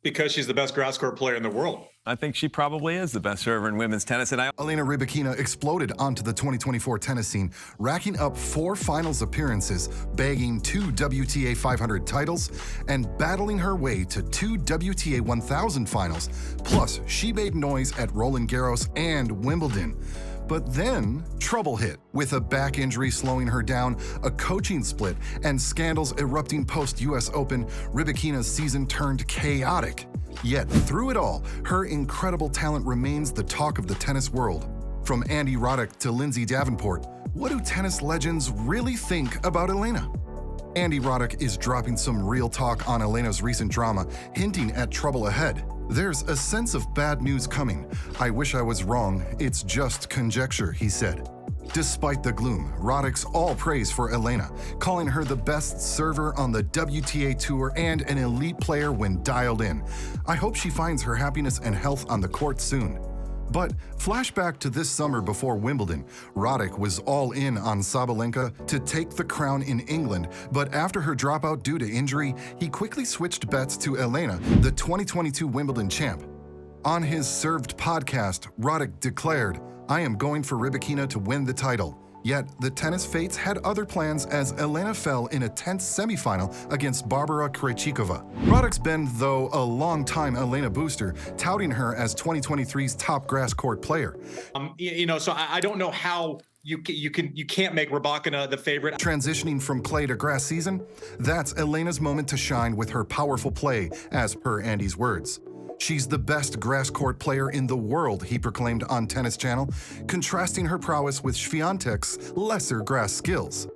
Because she's the best grass court player in the world. I think she probably is the best server in women's tennis. And Elena Rybakina exploded onto the 2024 tennis scene, racking up 4 finals appearances, bagging 2 WTA 500 titles, and battling her way to 2 WTA 1000 finals. Plus, she made noise at Roland Garros and Wimbledon. But then, trouble hit, with a back injury slowing her down, a coaching split, and scandals erupting post-US Open. Rybakina's season turned chaotic. Yet, through it all, her incredible talent remains the talk of the tennis world. From Andy Roddick to Lindsey Davenport, what do tennis legends really think about Elena? Andy Roddick is dropping some real talk on Elena's recent drama, hinting at trouble ahead. There's a sense of bad news coming. I wish I was wrong. It's just conjecture, he said. Despite the gloom, Roddick's all praise for Elena, calling her the best server on the WTA Tour and an elite player when dialed in. I hope she finds her happiness and health on the court soon. But flashback to this summer before Wimbledon, Roddick was all in on Sabalenka to take the crown in England, but after her dropout due to injury, he quickly switched bets to Elena, the 2022 Wimbledon champ. On his Served podcast, Roddick declared, "I am going for Rybakina to win the title." Yet, the tennis fates had other plans as Elena fell in a tense semifinal against Barbara Krejcikova. Roddick's been, though, a long-time Elena booster, touting her as 2023's top grass court player. So I don't know how you can't make Rybakina the favorite. Transitioning from clay to grass season, that's Elena's moment to shine with her powerful play, as per Andy's words. She's the best grass court player in the world, he proclaimed on Tennis Channel, contrasting her prowess with Swiatek's lesser grass skills.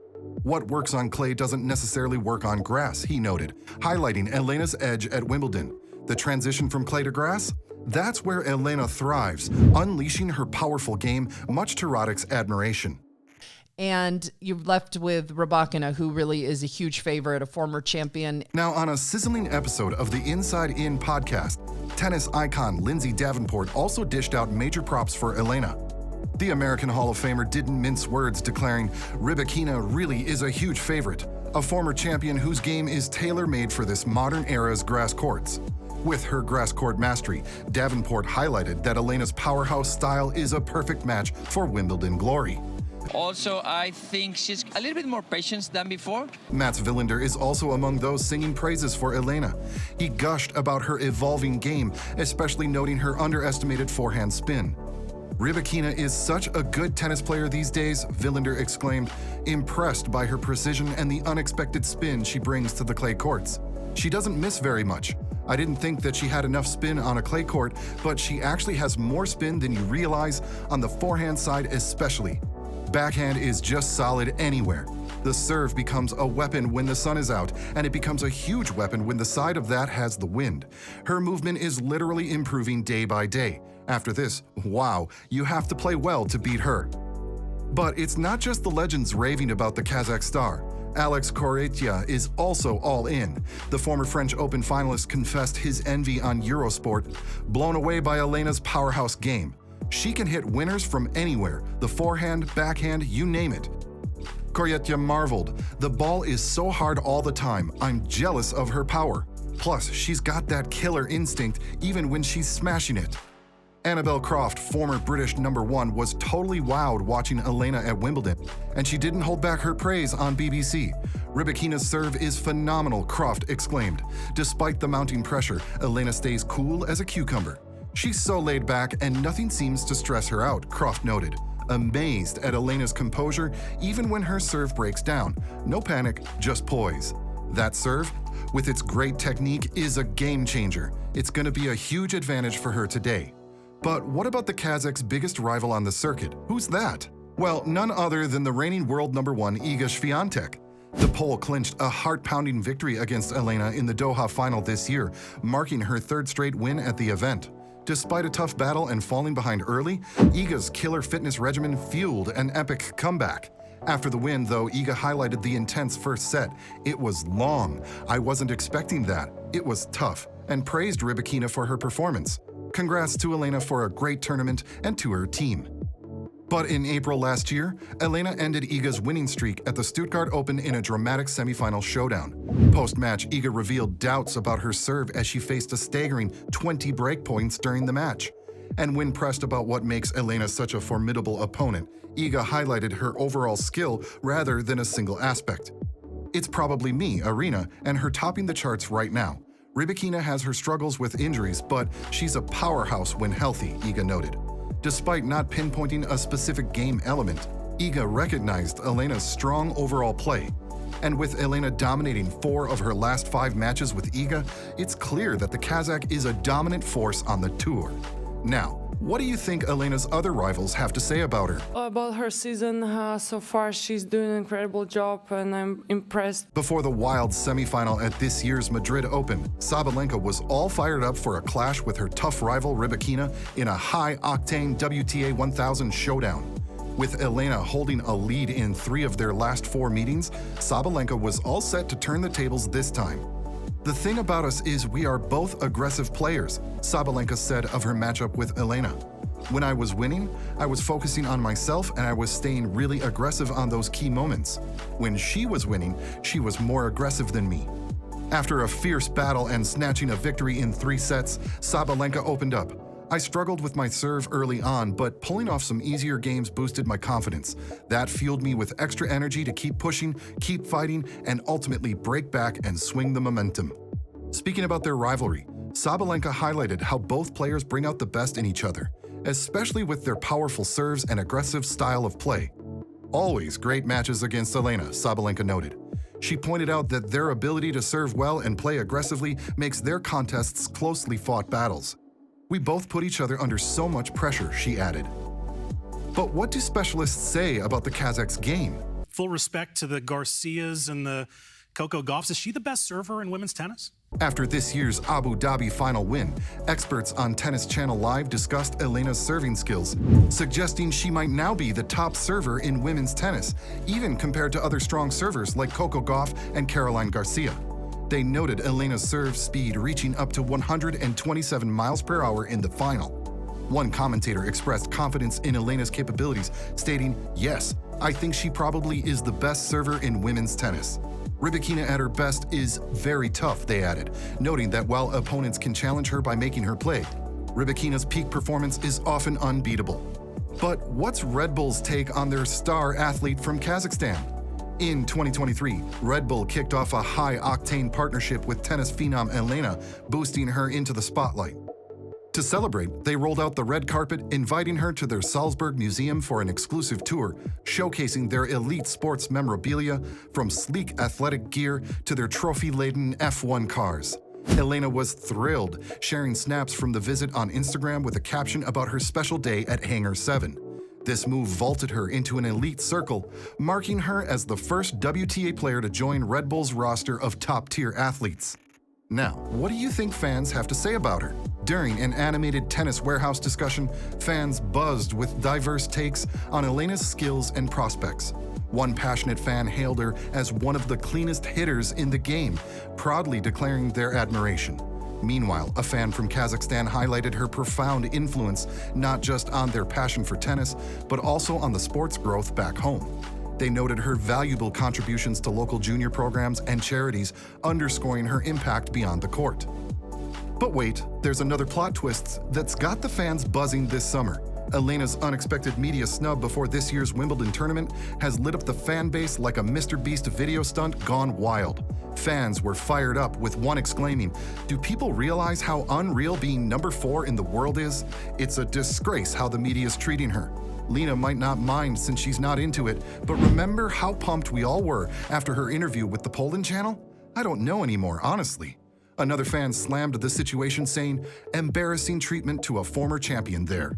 What works on clay doesn't necessarily work on grass, he noted, highlighting Elena's edge at Wimbledon. The transition from clay to grass? That's where Elena thrives, unleashing her powerful game, much to Roddick's admiration. And you're left with Rybakina, who really is a huge favorite, a former champion. Now, on a sizzling episode of the Inside In podcast, tennis icon Lindsey Davenport also dished out major props for Elena. The American Hall of Famer didn't mince words, declaring, "Rybakina really is a huge favorite, a former champion whose game is tailor-made for this modern era's grass courts." With her grass court mastery, Davenport highlighted that Elena's powerhouse style is a perfect match for Wimbledon glory. Also, I think she's a little bit more patient than before. Mats Wilander is also among those singing praises for Elena. He gushed about her evolving game, especially noting her underestimated forehand spin. "Rybakina is such a good tennis player these days," Wilander exclaimed, impressed by her precision and the unexpected spin she brings to the clay courts. "She doesn't miss very much. I didn't think that she had enough spin on a clay court, but she actually has more spin than you realize, on the forehand side especially. Backhand is just solid anywhere. The serve becomes a weapon when the sun is out, and it becomes a huge weapon when the side of that has the wind. Her movement is literally improving day by day. After this, wow, you have to play well to beat her." But it's not just the legends raving about the Kazakh star. Alex Corretja is also all in. The former French Open finalist confessed his envy on Eurosport, blown away by Elena's powerhouse game. She can hit winners from anywhere, the forehand, backhand, you name it. Corretja marveled, "The ball is so hard all the time, I'm jealous of her power. Plus, she's got that killer instinct even when she's smashing it." Annabelle Croft, former British #1, was totally wowed watching Elena at Wimbledon, and she didn't hold back her praise on BBC. "Rybakina's serve is phenomenal," Croft exclaimed. Despite the mounting pressure, Elena stays cool as a cucumber. "She's so laid back and nothing seems to stress her out," Croft noted, amazed at Elena's composure even when her serve breaks down. "No panic, just poise." That serve, with its great technique, is a game changer. It's going to be a huge advantage for her today. But what about the Kazakh's biggest rival on the circuit? Who's that? Well, none other than the reigning world #1 Iga Swiatek. The Pole clinched a heart-pounding victory against Elena in the Doha final this year, marking her 3rd straight win at the event. Despite a tough battle and falling behind early, Iga's killer fitness regimen fueled an epic comeback. After the win, though, Iga highlighted the intense first set. "It was long. I wasn't expecting that. It was tough," and praised Rybakina for her performance. Congrats to Elena for a great tournament and to her team. But in April last year, Elena ended Iga's winning streak at the Stuttgart Open in a dramatic semifinal showdown. Post-match, Iga revealed doubts about her serve as she faced a staggering 20 break points during the match. And when pressed about what makes Elena such a formidable opponent, Iga highlighted her overall skill rather than a single aspect. "It's probably me, Arena, and her topping the charts right now. Rybakina has her struggles with injuries, but she's a powerhouse when healthy," Iga noted. Despite not pinpointing a specific game element, Iga recognized Elena's strong overall play. And with Elena dominating 4 of her last 5 matches with Iga, it's clear that the Kazakh is a dominant force on the tour. Now, what do you think Elena's other rivals have to say about her? About her season so far, she's doing an incredible job and I'm impressed. Before the wild semifinal at this year's Madrid Open, Sabalenka was all fired up for a clash with her tough rival Rybakina in a high-octane WTA 1000 showdown. With Elena holding a lead in 3 of their last 4 meetings, Sabalenka was all set to turn the tables this time. "The thing about us is we are both aggressive players," Sabalenka said of her matchup with Elena. "When I was winning, I was focusing on myself and I was staying really aggressive on those key moments. When she was winning, she was more aggressive than me." After a fierce battle and snatching a victory in 3 sets, Sabalenka opened up. "I struggled with my serve early on, but pulling off some easier games boosted my confidence. That fueled me with extra energy to keep pushing, keep fighting, and ultimately break back and swing the momentum." Speaking about their rivalry, Sabalenka highlighted how both players bring out the best in each other, especially with their powerful serves and aggressive style of play. "Always great matches against Elena," Sabalenka noted. She pointed out that their ability to serve well and play aggressively makes their contests closely fought battles. "We both put each other under so much pressure," she added. But what do specialists say about the Kazakh's game? Full respect to the Garcias and the Coco Gauffs. Is she the best server in women's tennis? After this year's Abu Dhabi final win, experts on Tennis Channel Live discussed Elena's serving skills, suggesting she might now be the top server in women's tennis, even compared to other strong servers like Coco Gauff and Caroline Garcia. They noted Elena's serve speed reaching up to 127 miles per hour in the final. One commentator expressed confidence in Elena's capabilities, stating, "Yes, I think she probably is the best server in women's tennis." Rybakina at her best is very tough, they added, noting that while opponents can challenge her by making her play, Rybakina's peak performance is often unbeatable. But what's Red Bull's take on their star athlete from Kazakhstan? In 2023, Red Bull kicked off a high-octane partnership with tennis phenom Elena, boosting her into the spotlight. To celebrate, they rolled out the red carpet, inviting her to their Salzburg museum for an exclusive tour, showcasing their elite sports memorabilia, from sleek athletic gear to their trophy-laden F1 cars. Elena was thrilled, sharing snaps from the visit on Instagram with a caption about her special day at Hangar 7. This move vaulted her into an elite circle, marking her as the first WTA player to join Red Bull's roster of top-tier athletes. Now, what do you think fans have to say about her? During an animated Tennis Warehouse discussion, fans buzzed with diverse takes on Elena's skills and prospects. One passionate fan hailed her as one of the cleanest hitters in the game, proudly declaring their admiration. Meanwhile, a fan from Kazakhstan highlighted her profound influence not just on their passion for tennis, but also on the sport's growth back home. They noted her valuable contributions to local junior programs and charities, underscoring her impact beyond the court. But wait, there's another plot twist that's got the fans buzzing this summer. Elena's unexpected media snub before this year's Wimbledon tournament has lit up the fan base like a Mr. Beast video stunt gone wild. Fans were fired up, with one exclaiming, "Do people realize how unreal being number 4 in the world is? It's a disgrace how the media's treating her. Lena might not mind since she's not into it, but remember how pumped we all were after her interview with the Poland channel? I don't know anymore, honestly." Another fan slammed the situation, saying, "Embarrassing treatment to a former champion there."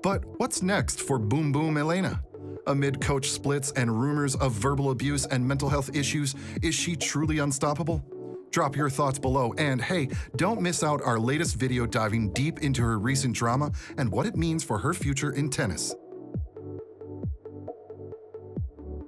But what's next for Boom Boom Elena? Amid coach splits and rumors of verbal abuse and mental health issues, is she truly unstoppable? Drop your thoughts below, and hey, don't miss out our latest video diving deep into her recent drama and what it means for her future in tennis.